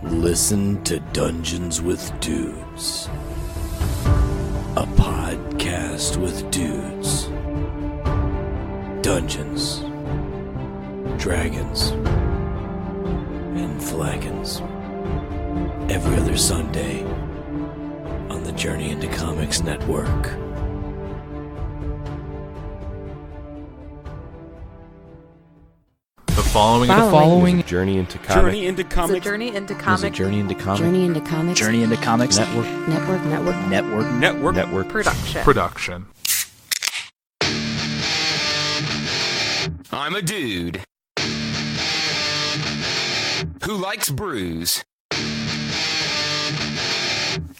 Listen to Dungeons with Dudes, a podcast with dudes, Dungeons, Dragons, and Flagons. Every other Sunday on the Journey into Comics Network. The following Journey into Comics. Journey into Comics. It's a Journey into Comics. Journey into Comics. Journey into Comics. Journey into Comics Network Production. I'm a dude who likes brews.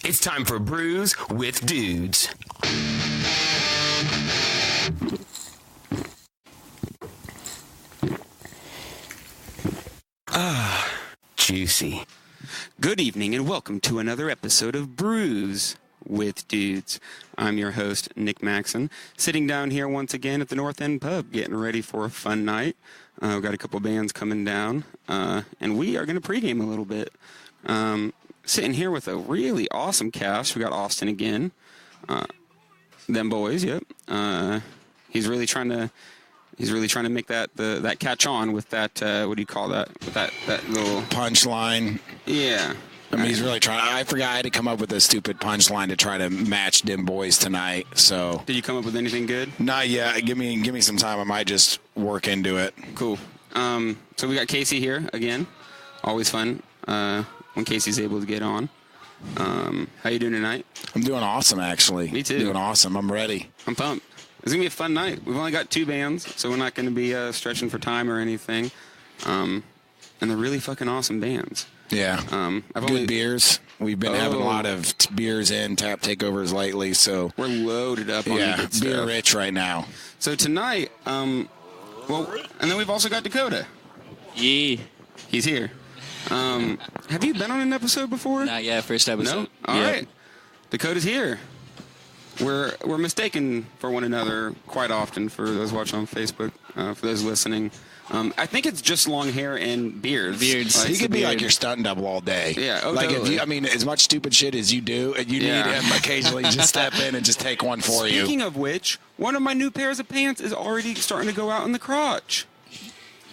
It's time for Brews with Dudes. Juicy. Good evening and welcome to another episode of Brews with Dudes. I'm your host, Nick Maxon, sitting down here once again at the North End Pub, getting ready for a fun night. We've got a couple bands coming down, and we are going to pregame a little bit. Sitting here with a really awesome cast. We got Austin again. Them boys, yep. He's really trying to make that catch on with that. What do you call that? With that little punchline. Yeah. I mean, he's really trying. I forgot I had to come up with a stupid punchline to try to match them boys tonight. So. Did you come up with anything good? Not yet. Give me some time. I might just work into it. Cool. So we got Casey here again. Always fun when Casey's able to get on. How you doing tonight? I'm doing awesome, actually. Me too. Doing awesome. I'm ready. I'm pumped. It's going to be a fun night. We've only got 2 bands, so we're not going to be stretching for time or anything. And they're really fucking awesome bands. Yeah. Good beers. We've been having a lot of beers in tap takeovers lately, so we're loaded up on the good stuff. Beer rich right now. So tonight, and then we've also got Dakota. Yeah. He's here. Have you been on an episode before? Not yet. First episode. No? All right. Dakota's here. We're mistaken for one another quite often for those watching on Facebook, for those listening. I think it's just long hair and beards. He could be like your stunt double all day. Yeah, totally. As much stupid shit as you do, and you need him occasionally just step in and just take one for you. Speaking of which, one of my new pairs of pants is already starting to go out in the crotch.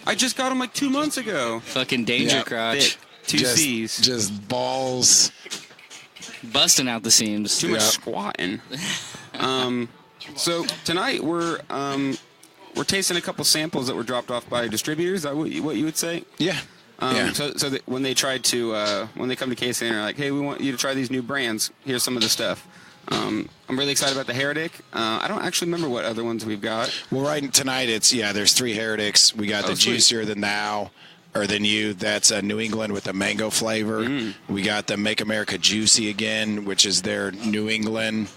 I just got them like 2 months ago. Fucking danger crotch. Thick. 2 C's. Just balls. Busting out the seams. Too much squatting. So tonight we're tasting a couple samples that were dropped off by distributors. Is that what you would say? Yeah. So that when they tried to when they come to Casey and are like, hey, we want you to try these new brands. Here's some of the stuff. I'm really excited about the Heretic. I don't actually remember what other ones we've got. Well, right tonight there's 3 Heretics. We got the Juicier Than Thou. Or Than You, that's New England with a mango flavor. We got the Make America Juicy Again, which is their New England.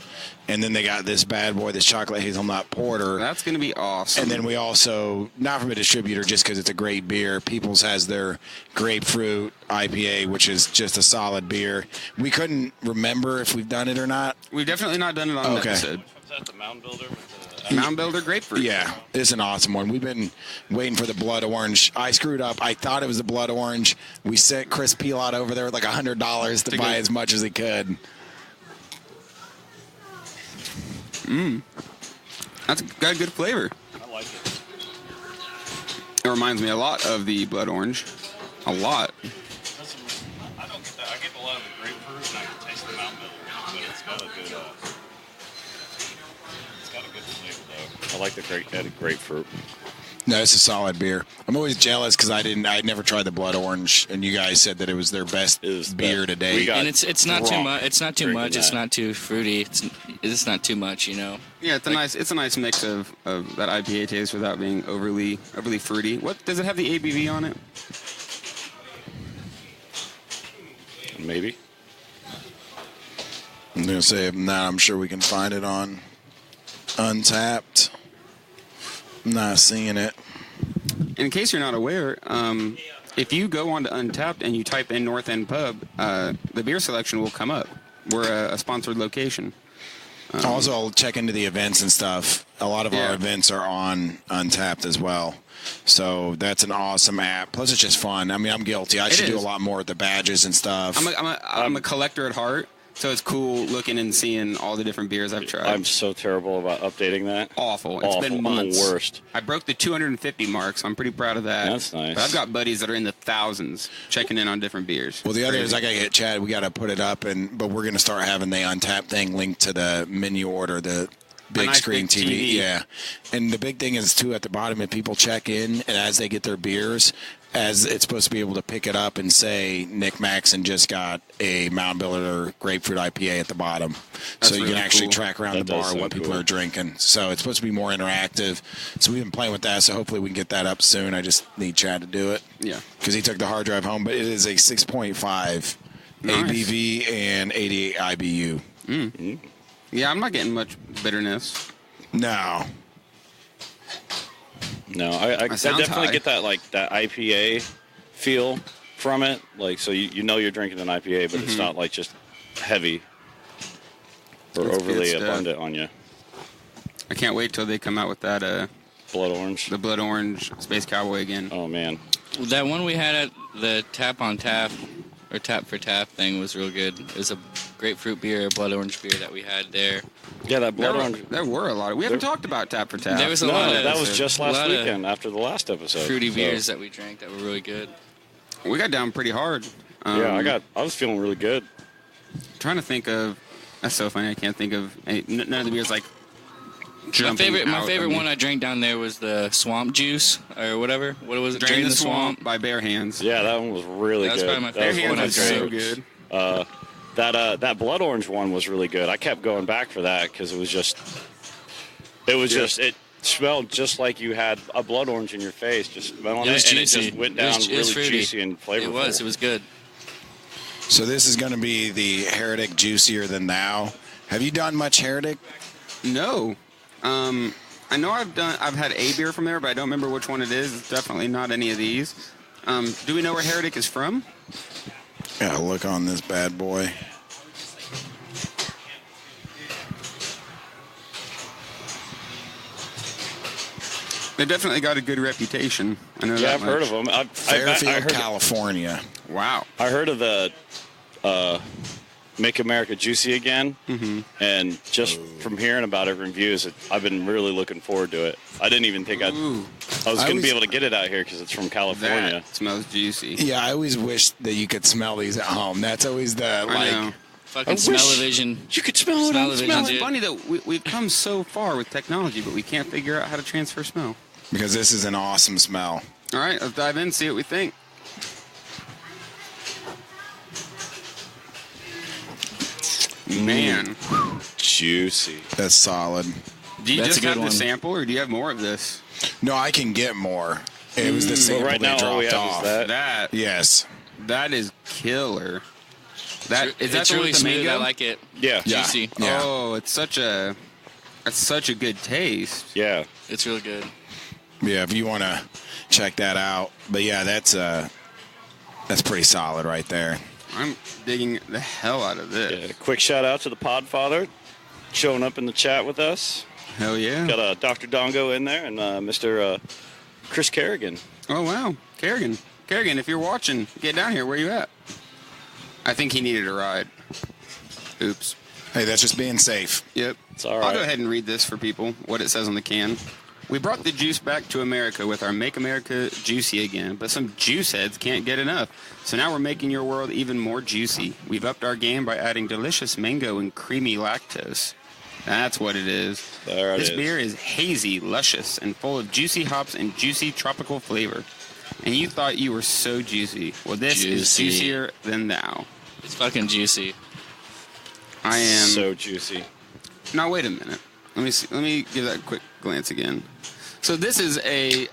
And then they got this bad boy, this chocolate hazelnut porter. That's going to be awesome. And then we also, not from a distributor just because it's a great beer, Peoples has their grapefruit IPA, which is just a solid beer. We couldn't remember if we've done it or not. We've definitely not done it on an episode. Is that the Mound Builder? Mound Builder grapefruit. Yeah, it's an awesome one. We've been waiting for the blood orange. I screwed up. I thought it was the blood orange. We sent Chris Pilot over there with like $100 to buy as much as he could. That's got a good flavor. I like it. It reminds me a lot of the blood orange. A lot. I don't get that. I get a lot of the grapefruit and I can taste the Mound Builder, but it's got a good flavor though. I like the added grapefruit. No, it's a solid beer. I'm always jealous because I'd never tried the blood orange, and you guys said that it was their best beer to date. And it's not too much. It's not too much. It's not too fruity. It's not too much, you know. Yeah, it's a nice mix of that IPA taste without being overly fruity. What does it have the ABV on it? Maybe. I'm gonna say if not, I'm sure we can find it on Untapped. I'm not seeing it. In case you're not aware, if you go on to Untapped and you type in North End Pub, the beer selection will come up. We're a sponsored location. Also, I'll check into the events and stuff. A lot of our events are on Untapped as well. So that's an awesome app. Plus, it's just fun. I mean, I'm guilty. I should do a lot more with the badges and stuff. I'm a collector at heart, so it's cool looking and seeing all the different beers I've tried. I'm so terrible about updating that. Awful. It's been months. I'm the worst. I broke the 250 mark, so I'm pretty proud of that. That's nice. But I've got buddies that are in the thousands checking in on different beers. Well, the other is I got to get Chad. We got to put it up, but we're going to start having the Untapped thing linked to the menu order, the big nice screen big TV. TV. Yeah. And the big thing is, too, at the bottom, if people check in and as they get their beers, as it's supposed to be able to pick it up and say Nick Maxon just got a Mountain Builder Grapefruit IPA at the bottom. So you really can actually cool. track around That the does bar sound what people cool. are drinking. So it's supposed to be more interactive. So we've been playing with that, so hopefully we can get that up soon. I just need Chad to do it. Yeah. Because he took the hard drive home, but it is a 6.5 ABV and 88 IBU. Yeah, I'm not getting much bitterness. No. No, I sounds definitely high. get that that IPA feel from it. Like, so you know you're drinking an IPA, but it's not like just heavy or It's good overly stuff. abundant on you. I can't wait till they come out with that Blood orange. the Blood Orange Space Cowboy again. Oh man, That one we had at the Tap on Tap or Tap for Tap thing was real good. It was a grapefruit beer, a blood orange beer that we had there. yeah, that blood orange. There were a lot of. We haven't talked about Tap for Tap. There was a No, lot of that was just last lot of weekend after the last episode. fruity So, beers that we drank that were really good. We got down pretty hard. Yeah, I was feeling really good. Trying to think of. That's so funny. I can't think of none of the beers like. My favorite one one I drank down there was the swamp juice or whatever. What was it? Drain the Swamp by Bare Hands. Yeah, that one was really That was good. probably my That was favorite one one of That's my I've so favorites. good. That blood orange one was really good. I kept going back for that because it smelled just like you had a blood orange in your face, just smelling It was and juicy. it just went It was- down it was really fruity. juicy and flavorful. It was good. So this is going to be the Heretic Juicier Than Thou. Have you done much Heretic? No. I know I've had a beer from there, but I don't remember which one it is. It's definitely not any of these. Do we know where Heretic is from? Yeah, look on this bad boy. They definitely got a good reputation. I know Yeah, that I've heard of much. them. I Fairfield, heard, California. Wow. I heard of the Make America Juicy Again, and just from hearing about it in reviews, I've been really looking forward to it. I didn't even think I was going to be able to get it out here because it's from California. That smells juicy. Yeah, I always wish that you could smell these at home. That's always the, I know. like, Fucking smell-o-vision. You could smell it. Smell-o-vision. It's Dude. funny that we've come so far with technology, but we can't figure out how to transfer smell. because this is an awesome smell. All right, let's dive in and see what we think. Man, Juicy. That's solid. do you That's just a good have the one. sample, or do you have more of this? No, I can get more. It was the sample right they now, all we dropped have off. is that. That Yes. that is killer. That is that It's the one really with the smooth. mango? I like it. Yeah. Yeah. Juicy. Yeah. Oh, it's such a good taste. Yeah. It's really good. Yeah, if you want to check that out. But yeah, that's pretty solid right there. I'm digging the hell out of this. Yeah. Quick shout out to the Podfather showing up in the chat with us. Hell yeah. Got Dr. Dongo in there and Mr. Chris Kerrigan. Oh wow, Kerrigan, if you're watching, get down here. Where you at? I think he needed a ride. Oops. Hey, that's just being safe. Yep. It's all I'll right. go ahead and read this for people, what it says on the can. We brought the juice back to America with our Make America Juicy again, but some juice heads can't get enough. So now we're making your world even more juicy. We've upped our game by adding delicious mango and creamy lactose. That's what it is. There it This is. beer is hazy, luscious, and full of juicy hops and juicy tropical flavor. And you thought you were so juicy. Well, this is Juicy. juicier than thou. It's fucking juicy. I am. So juicy. Now wait a minute. Let me see. Let me give that a quick glance again. So this is a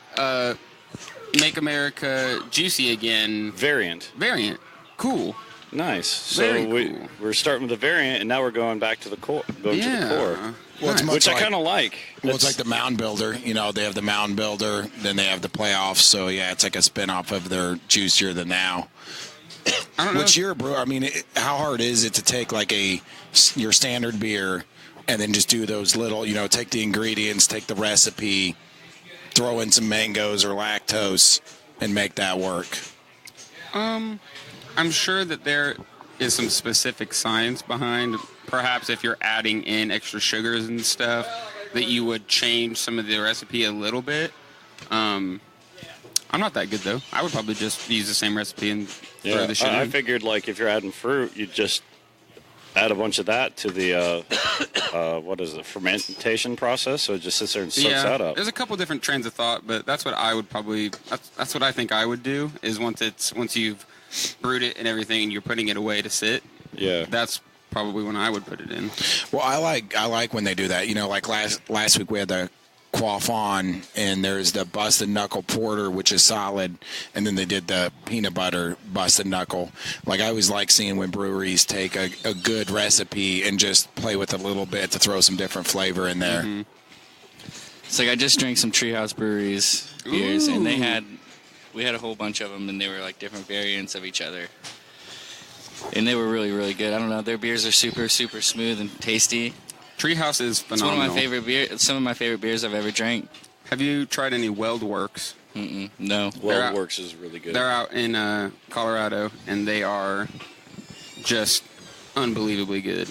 Make America Juicy Again Variant. variant. Cool. Nice. So Very cool. we're starting with the variant, and now we're going back to the core. Going to the core. Well, it's Nice. much Which I like- kind of like. Well, it's like the Mound Builder. You know, they have the Mound Builder, then they have the playoffs. So yeah, it's like a spin-off of their Juicier Than Thou. I don't know. Which you're a brewer. I mean, how hard is it to take like your standard beer and then just do those little, take the ingredients, take the recipe, throw in some mangoes or lactose, and make that work? I'm sure that there is some specific science behind, perhaps if you're adding in extra sugars and stuff, that you would change some of the recipe a little bit. I'm not that good, though. I would probably just use the same recipe and throw the sugar I in. figured, like, if you're adding fruit, you just add a bunch of that to the, fermentation process, so it just sits there and soaks that up. There's a couple different trains of thought, but that's what I would probably, that's what I think I would do, is once you've brewed it and everything and you're putting it away to sit, that's probably when I would put it in. Well, I like when they do that. Like last week we had the quaff on, and there's the busted knuckle porter, which is solid, and then they did the peanut butter busted knuckle. Like, I always like seeing when breweries take a good recipe and just play with it a little bit to throw some different flavor in there. Mm-hmm. It's like I just drank some Treehouse Breweries beers, and we had a whole bunch of them, and they were like different variants of each other. And they were really, really good. I don't know. Their beers are super, super smooth and tasty. Treehouse is phenomenal. It's one of my favorite beers. Some of my favorite beers I've ever drank. Have you tried any Weld Works? No. Weld Works is really good. They're out in Colorado, and they are just unbelievably good.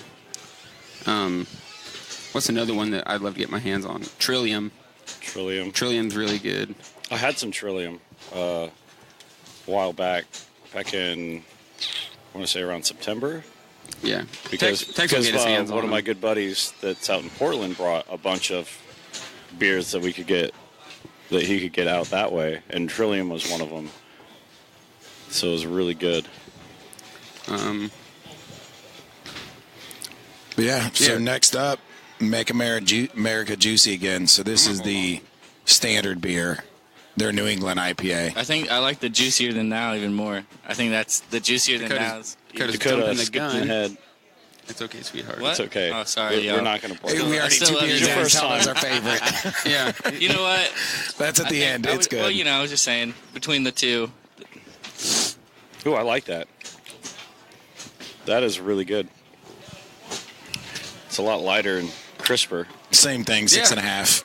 What's another one that I'd love to get my hands on? Trillium. Trillium's really good. I had some Trillium a while back in, I want to say around September. Yeah, because hands one of my good buddies that's out in Portland brought a bunch of beers that he could get out that way, and Trillium was one of them. So it was really good. Next up, Make America Juicy again. So this is the standard beer. Their New England IPA. I think I like the Juicier Than Now even more. I think that's the Juicier Than Now. Dakota skipped in the head. It's okay, sweetheart. What? It's okay. Oh, sorry. We're not going to play. We already 2 beers in. That was our favorite. Yeah. You know what? That's at the end. It's good. Well, I was just saying, between the two. Ooh, I like that. That is really good. It's a lot lighter and crisper. Same thing, 6.5.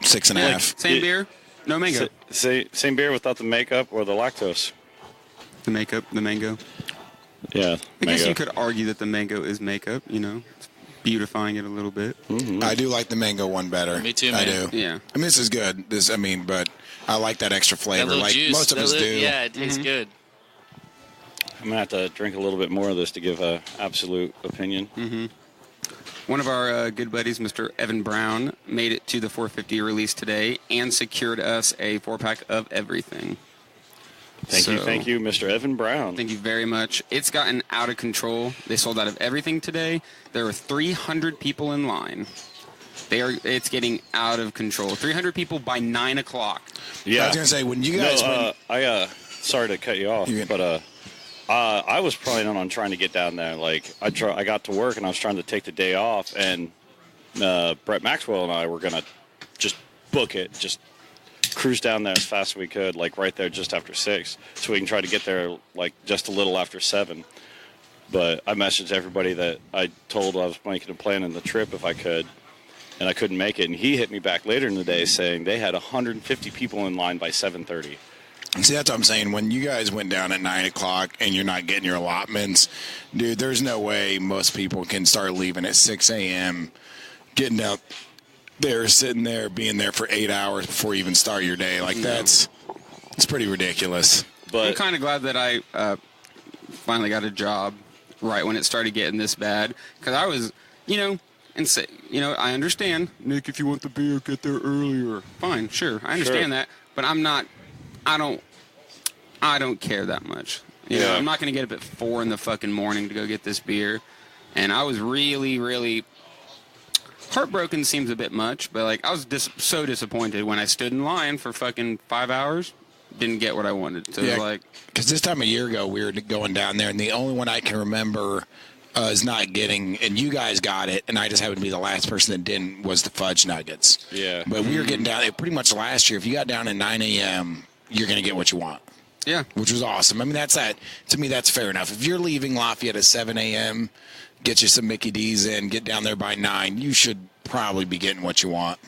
6.5. Same beer, no mango. Same beer without the makeup or the lactose. The makeup, the mango. Yeah, I guess you could argue that the mango is makeup, it's beautifying it a little bit. Mm-hmm. I do like the mango one better. Me too, man. I do. Yeah. I mean, this is good. But I like that extra flavor. That like juice, most of us do. Yeah, it tastes good. I'm going to have to drink a little bit more of this to give an absolute opinion. Mm-hmm. One of our good buddies, Mr. Evan Brown, made it to the 450 release today and secured us a 4-pack of everything. Thank you, Mr. Evan Brown. Thank you very much. It's gotten out of control. They sold out of everything today. There were 300 people in line. It's getting out of control. 300 people by 9 o'clock. Yeah. I was going to say, when you guys... sorry to cut you off, but I was planning on trying to get down there. Like, I got to work, and I was trying to take the day off, and Brett Maxwell and I were going to just book it, just cruise down there as fast as we could, like right there just after 6, so we can try to get there like just a little after 7. But I messaged everybody that I told I was making a plan in the trip if I could, and I couldn't make it. And he hit me back later in the day saying they had 150 people in line by 7:30. See, that's what I'm saying. When you guys went down at 9 o'clock and you're not getting your allotments, dude, there's no way most people can start leaving at 6 a.m., getting up there, sitting there, being there for 8 hours before you even start your day. Like, it's pretty ridiculous. But I'm kind of glad that I finally got a job right when it started getting this bad, because I was, I understand, Nick, if you want the beer, get there earlier. Fine, sure, I understand that, but I don't care that much. I'm not going to get up at 4 in the fucking morning to go get this beer, and I was really, really heartbroken. Seems a bit much, but like I was so disappointed when I stood in line for fucking 5 hours, didn't get what I wanted. So because this time a year ago we were going down there, and the only one I can remember is not getting, and you guys got it, and I just happened to be the last person that didn't, was the fudge nuggets. Yeah, but we were getting down pretty much last year. If you got down at 9 a.m., you're going to get what you want. Yeah. Which was awesome. I mean, to me, that's fair enough. If you're leaving Lafayette at 7 a.m., get you some Mickey D's in, get down there by 9, you should probably be getting what you want.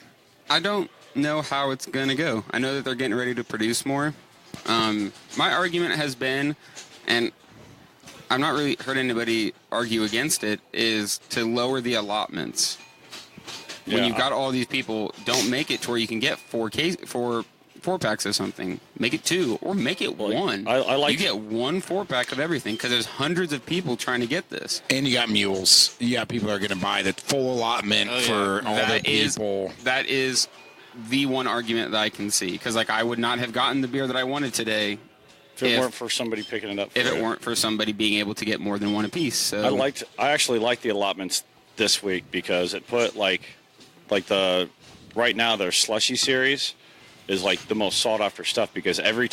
I don't know how it's going to go. I know that they're getting ready to produce more. My argument has been, and I've not really heard anybody argue against it, is to lower the allotments. When you've got all these people, don't make it to where you can get four packs of something. Make it 2 or make it 1. I like you get 1 4-pack of everything because there's hundreds of people trying to get this. And you got mules. You got people that are going to buy the full allotment for all the people. That is the one argument that I can see, because like I would not have gotten the beer that I wanted today if it weren't for somebody picking it up. If it weren't for somebody being able to get more than 1 apiece. So I actually liked the allotments this week because it put like the right now their slushy series is like the most sought after stuff because every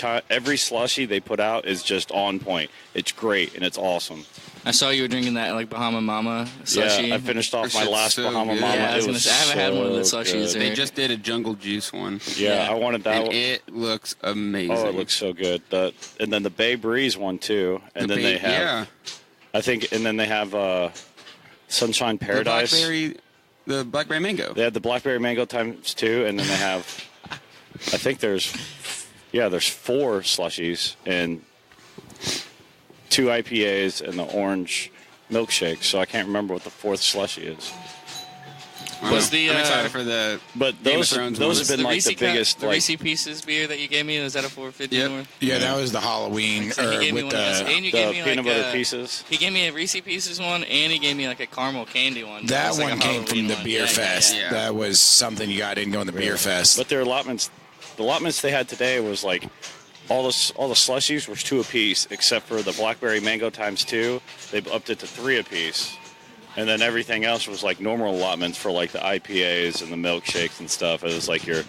slushy they put out is just on point. It's great and it's awesome. I saw you were drinking that like Bahama Mama slushy. Yeah, I finished off my last Bahama Mama. Yeah, I haven't had one of the slushies. They just did a jungle juice one. Yeah, I wanted that and one. It looks amazing. Oh, it looks so good. And then the Bay Breeze one too. And then they have I think and then they have Sunshine Paradise. The blackberry mango. They have the blackberry mango times 2 and then they have I think there's 4 slushies and 2 IPAs and the orange milkshake. So I can't remember what the 4th slushie is. I'm excited for the. But those have been like the biggest. The Reese Pieces beer that you gave me, was that a 450 more? Yeah, that was the Halloween. So he gave me one of those, and you gave me peanut butter pieces. He gave me a Reese Pieces one, and he gave me like a caramel candy one. That one came from the beer fest. Yeah. That was something you got in going to the beer fest. But their allotments, the allotments they had today was like all the slushies were 2 apiece, except for the blackberry mango times 2. They upped it to 3 apiece. And then everything else was like normal allotments for like the IPAs and the milkshakes and stuff. It was like your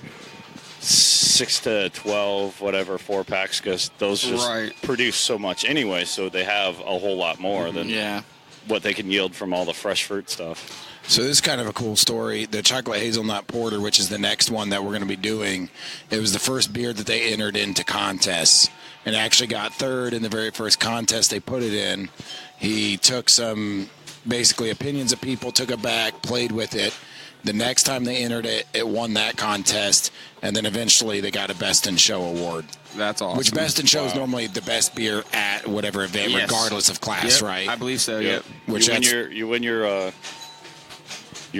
6 to 12, whatever, 4-packs, because those just produce so much anyway. So they have a whole lot more than what they can yield from all the fresh fruit stuff. So this is kind of a cool story. The chocolate hazelnut porter, which is the next one that we're going to be doing, it was the first beer that they entered into contests and actually got 3rd in the very first contest they put it in. He took some basically opinions of people, took it back, played with it. The next time they entered it, it won that contest, and then eventually they got a Best in Show award. That's awesome. Which Best in Show is normally the best beer at whatever event, regardless of class, right? I believe so. Yep. Which you win your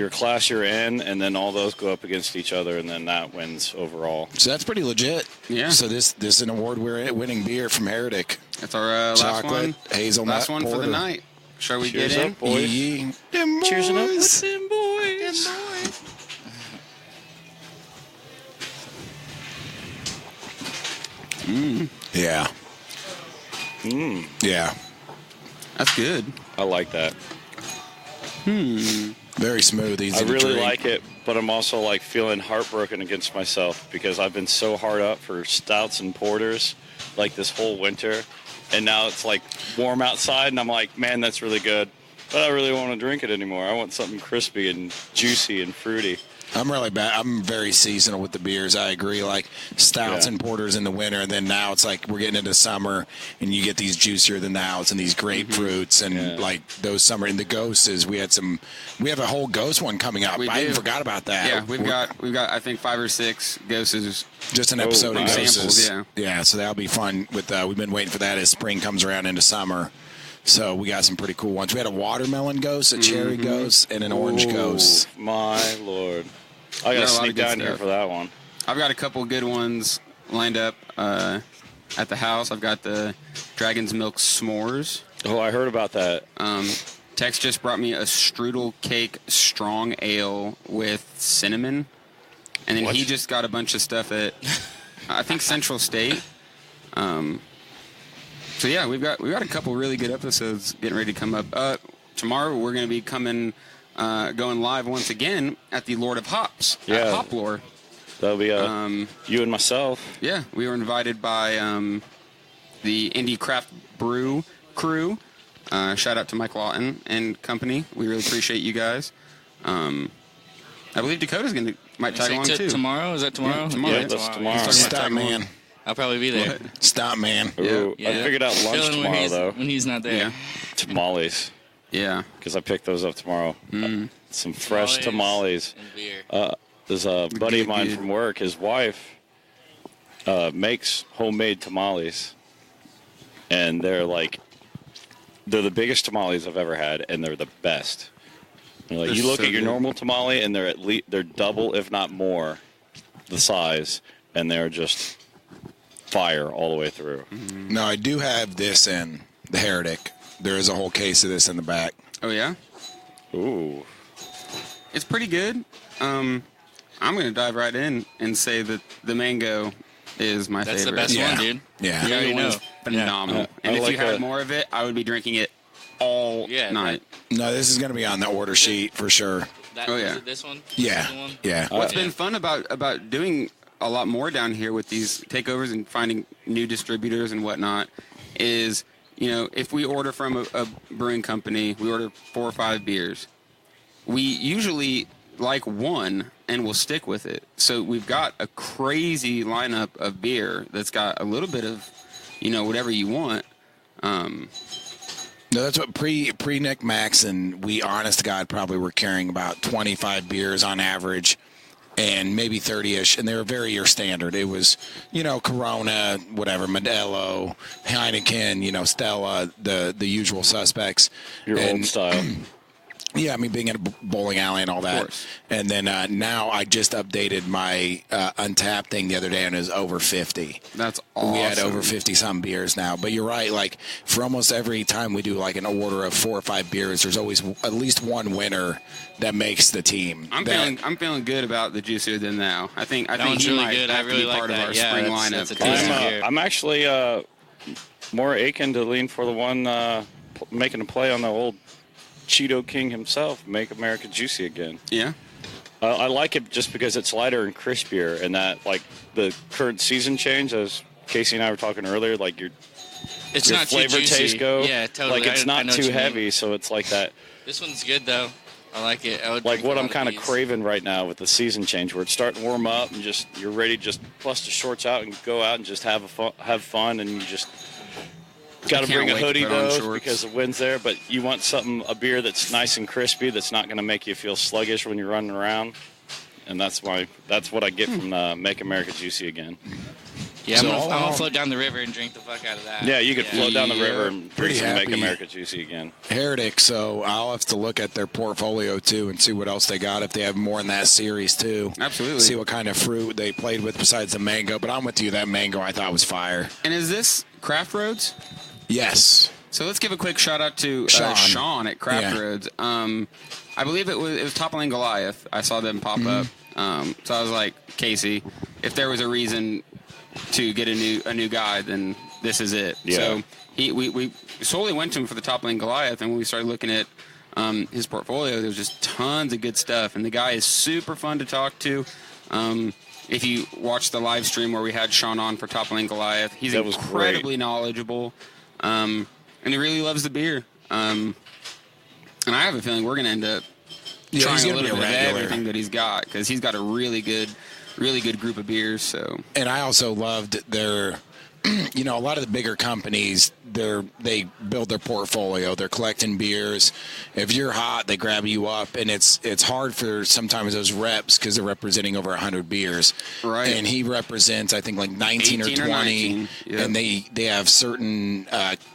class you're in, and then all those go up against each other, and then that wins overall. So that's pretty legit. Yeah. So this is an award-winning beer from Heretic. That's our chocolate last one. Hazelnut last one porter. For the night. Shall we Cheers get in? up, boys. Cheers up with them boys. Yeah. Yeah. That's good. I like that. Very smooth, easy I to really drink. like it, but I'm also like feeling heartbroken against myself because I've been so hard up for stouts and porters like this whole winter, and now it's like warm outside, and I'm like, man, that's really good, but I really don't want to drink it anymore. I want something crispy and juicy and fruity. I'm really bad. I'm very seasonal with the beers. I agree. Like stouts and porters in the winter, and then now it's like we're getting into summer, and you get these juicier than thou's and these grapefruits and like those summer. And the ghosts, we have a whole ghost one coming up. I even forgot about that. Yeah, we've got I think 5 or 6 ghosts. Just an episode of nice. ghosts. Samples, yeah. So that'll be fun. We've been waiting for that as spring comes around into summer. So we got some pretty cool ones. We had a watermelon ghost, a cherry ghost, and an orange ghost. My Lord. I got to sneak down here for that one. I've got a couple good ones lined up at the house. I've got the Dragon's Milk S'mores. Oh, I heard about that. Tex just brought me a strudel cake strong ale with cinnamon. And then he just got a bunch of stuff at, I think, Central State. So, yeah, we've got a couple really good episodes getting ready to come up. Tomorrow we're going to be going live once again at the Lord of Hops at Hop Lore. That'll be you and myself. Yeah, we were invited by the Indie Craft Brew crew. Shout out to Mike Lawton and company. We really appreciate you guys. I believe Dakota's might tag along too. Tomorrow? Is that tomorrow? Yeah, tomorrow. Yeah, that's tomorrow. Stop, man. I'll probably be there. Stop, man. Ooh, Yeah. I figured out lunch Chilling tomorrow, though. when he's not there. Yeah. Tamales, Yeah. because I picked those up tomorrow. Some fresh tamales. And beer. There's a buddy of mine Good. from work. His wife makes homemade tamales, and they're the biggest tamales I've ever had, and they're the best. They're They're you look so at your good. normal tamale, and they're they're double, if not more, the size, and they're just fire all the way through. No, I do have this in the Heretic. There is a whole case of this in the back. Oh yeah. Ooh, It's pretty good. I'm gonna dive right in and say that the mango is my That's favorite. the best Yeah. one, dude. Yeah. The You other already one is know. phenomenal. Yeah. And I if like you had that. more of it, I would be drinking it all Yeah, night. No, this is going to be on the order sheet for sure. Oh, yeah. Is it this one? Yeah. This one? Yeah. What's been fun about doing a lot more down here with these takeovers and finding new distributors and whatnot is, if we order from a brewing company, we order 4 or 5 beers. We usually like one and we'll stick with it. So we've got a crazy lineup of beer that's got a little bit of, whatever you want. No, that's what pre-Nick Max, and we, honest to God, probably were carrying about 25 beers on average and maybe 30-ish, and they were very your standard. It was, Corona, whatever, Modelo, Heineken, Stella, the usual suspects. your And- old style. Yeah, I mean, being in a bowling alley and all that. course. And then now I just updated my Untapped thing the other day, and it was over 50. That's awesome. We had over 50-some beers now. But you're right, like, for almost every time we do, like, an order of 4 or 5 beers, there's always at least one winner that makes the team. I'm feeling good about the Juicier Than Thou. I think one's he really might good. I have to really be like part that. of our Yeah, spring that's- lineup. that's a tasty beer. I'm actually more aching to lean for the one making a play on the old Cheeto King himself, Make America Juicy Again. Yeah. I like it just because it's lighter and crispier, and that, like, the current season change, as Casey and I were talking earlier, like It's your not too flavor juicy. taste go. Yeah, totally. Like, it's I not know what too you mean. heavy, so it's like that. This one's good though. I like it. I would Like drink what a I'm lot kind of these. craving right now with the season change, where it's starting to warm up and just you're ready to just bust the shorts out and go out and just have fun, and you just got to can't bring a wait to hoodie put on though shorts. because the wind's there. But you want a beer that's nice and crispy, that's not going to make you feel sluggish when you're running around. And that's what I get from Make America Juicy Again. Yeah, So I'm all in gonna all- float down the river and drink the fuck out of that. Yeah, you could float down the river and drink Pretty some Make happy. America Juicy Again. Heretic, so I'll have to look at their portfolio too and see what else they got, if they have more in that series too. Absolutely. See what kind of fruit they played with besides the mango. But I'm with you, that mango I thought was fire. And is this Craftroads? Yes. So let's give a quick shout out to Shaun. Shaun at Craftroads. I believe it was Toppling Goliath. I saw them pop up. So I was like, Casey, if there was a reason to get a new guy, then this is it. Yeah. So we solely went to him for the Toppling Goliath, and when we started looking at his portfolio, there's just tons of good stuff, and the guy is super fun to talk to. If you watch the live stream where we had Shaun on for Toppling Goliath, he's That was incredibly knowledgeable, and he really loves the beer. And I have a feeling we're going to end up Yeah, he's trying a gonna be little a bit of regular. everything that he's got, because he's got a really good group of beers. So And I also loved their, a lot of the bigger companies, they build their portfolio. They're collecting beers. If you're hot, they grab you up, and it's hard for sometimes those reps because they're representing over 100 beers. Right. And he represents, I think, like 19 or 18 20. or 19, yeah. And they have certain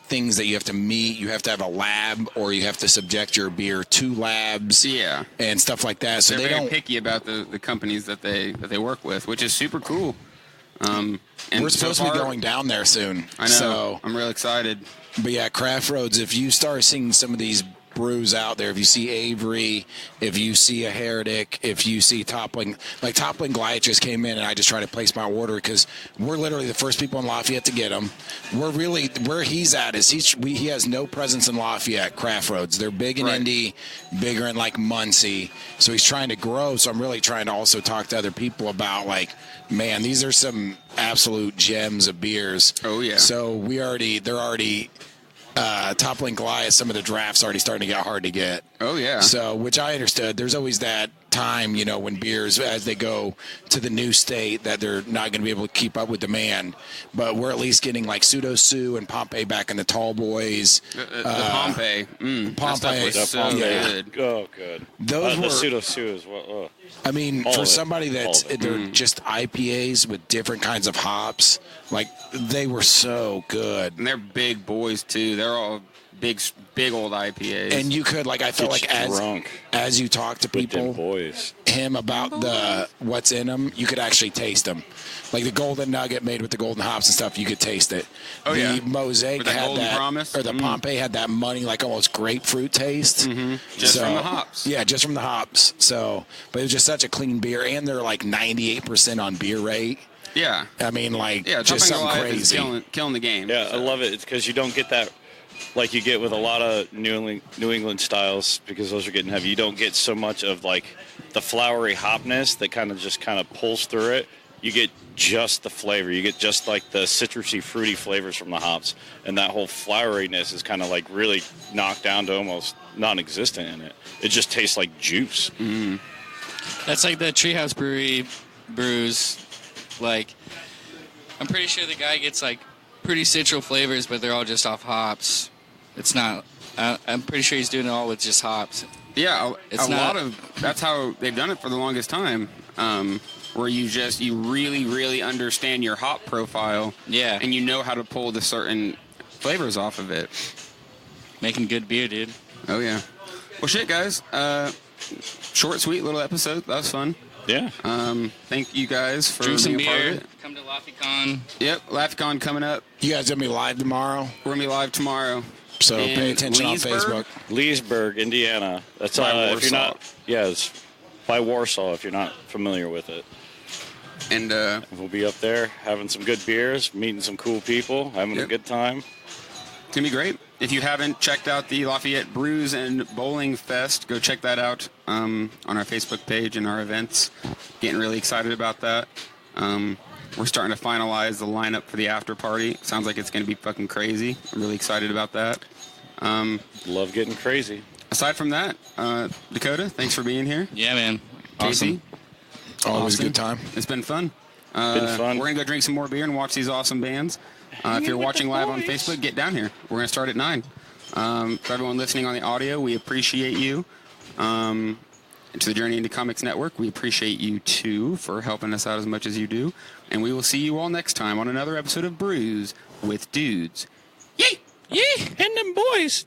things that you have to meet. You have to have a lab, or you have to subject your beer to labs. yeah, And stuff like that. So they're they very don't. picky about the companies that they work with, which is super cool. And We're so supposed to be far- going down there soon. I know. So, I'm real excited. but yeah, Craftroads, if you start seeing some of these brews out there, if you see Avery, if you see a Heretic, if you see Toppling Goliath just came in, and I just tried to place my order because we're literally the first people in Lafayette to get them. We're really, where he's at is he has no presence in Lafayette, Craftroads. They're big in Right. Indy, bigger in like Muncie. So he's trying to grow. So I'm really trying to also talk to other people about, like, man, these are some absolute gems of beers. Oh, yeah. So they're already Toppling Goliath, some of the drafts already starting to get hard to get. Oh yeah. So, which I understood. There's always that time, when beers, as they go to the new state, that they're not going to be able to keep up with demand. But we're at least getting like Pseudo Sue and Pompeii back in the tall boys. The Pompeii. Pompeii. That stuff was so good. Oh, good. Those the were, Pseudo Sue as well. I mean, All for of it. somebody that's, All of it. they're just IPAs with different kinds of hops, like they were so good. And they're big boys, too. They're all big old IPAs. And you could, like, I felt Get like you drunk as you talk to with them people, boys. him about the what's in them, you could actually taste them. Like the golden nugget made with the golden hops and stuff, you could taste it. Oh, the yeah. Mosaic With the had Golden that, Promise? or the Pompeii had that money, like almost grapefruit taste. Just from the hops. Yeah, just from the hops. So, but it was just such a clean beer, and they're like 98% on beer rate. Yeah. I mean, like, Yeah, just Topping something Goliath is crazy. killing the game. Yeah, I love it. It's because you don't get that like you get with a lot of New England styles, because those are getting heavy. You don't get so much of like the flowery hopness that kind of pulls through it. You get just the flavor. You get just like the citrusy, fruity flavors from the hops, and that whole floweriness is kind of like really knocked down to almost non-existent in it. It just tastes like juice. That's like the Treehouse Brewery brews. Like, I'm pretty sure the guy gets like pretty citral flavors, but they're all just off hops. It's not. I'm pretty sure he's doing it all with just hops. Yeah, It's a not- lot of that's how they've done it for the longest time. Where you really, really understand your hop profile. Yeah. And you know how to pull the certain flavors off of it. Making good beer, dude. Oh yeah. Well, shit, guys. Short, sweet little episode. That was fun. Yeah. Thank you guys for Drink some being a part of beer. it. Come to LaFiCon. Yep, LaughCon coming up. You guys gonna be live tomorrow, We're gonna be live tomorrow. so pay In attention on Leesburg? Facebook. Leesburg, Indiana. That's By if you're Warsaw. not. Yeah, it's by Warsaw. If you're not familiar with it. And We'll be up there having some good beers, meeting some cool people, having a Yep. good time. it's gonna be great. If you haven't checked out the Lafayette Brews and Bowling Fest, go check that out on our Facebook page and our events. Getting really excited about that. We're starting to finalize the lineup for the after party. Sounds like it's gonna be fucking crazy. I'm really excited about that. Love getting crazy. Aside from that, Dakota, thanks for being here. Yeah, man. Casey, Always Austin, a good time. it's been fun. Been fun. We're gonna go drink some more beer and watch these awesome bands. If you're watching live on Facebook, get down here. We're gonna start at 9. For everyone listening on the audio, we appreciate you. To the Journey into Comics Network, we appreciate you too for helping us out as much as you do. And we will see you all next time on another episode of Brews with Dudes. Yay! Yeah, and them boys.